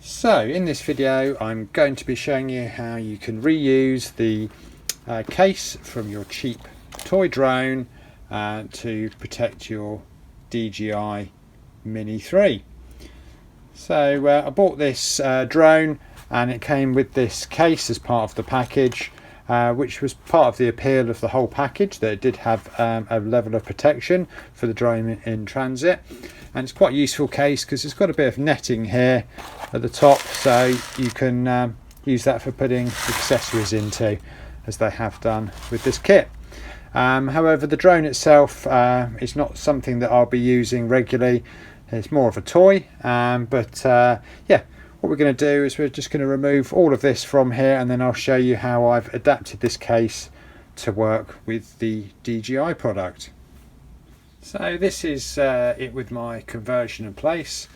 So in this video I'm going to be showing you how you can reuse the case from your cheap toy drone to protect your DJI Mini 3. So I bought this drone and it came with this case as part of the package, which was part of the appeal of the whole package, that it did have a level of protection for the drone in transit. And it's quite a useful case because it's got a bit of netting here at the top, so you can use that for putting accessories into, as they have done with this kit. However, the drone itself is not something that I'll be using regularly. It's more of a toy, yeah, what we're going to do is we're just going to remove all of this from here, and then I'll show you how I've adapted this case to work with the DJI product. So this is it with my conversion in place.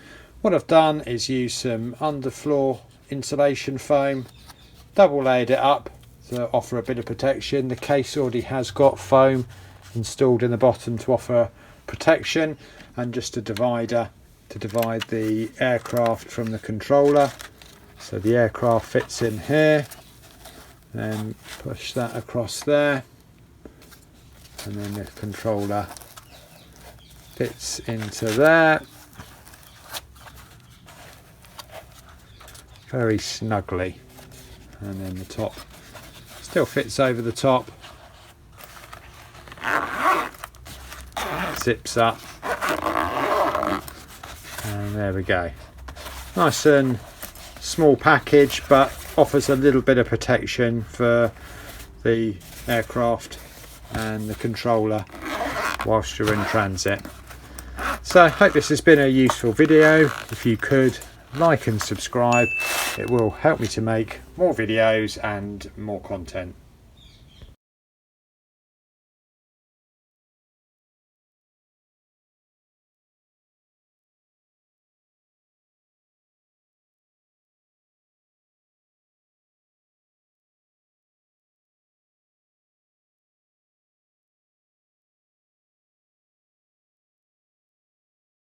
What I've done is use some underfloor insulation foam, double layered it up to offer a bit of protection. The case already has got foam installed in the bottom to offer protection, and just a divider to divide the aircraft from the controller. So the aircraft fits in here, then push that across there, and then the controller fits into there very snugly, and then the top still fits over the top, zips up, and there we go. Nice and small package, but offers a little bit of protection for the aircraft and the controller whilst you're in transit. So I hope this has been a useful video. If you could like and subscribe, it will help me to make more videos and more content.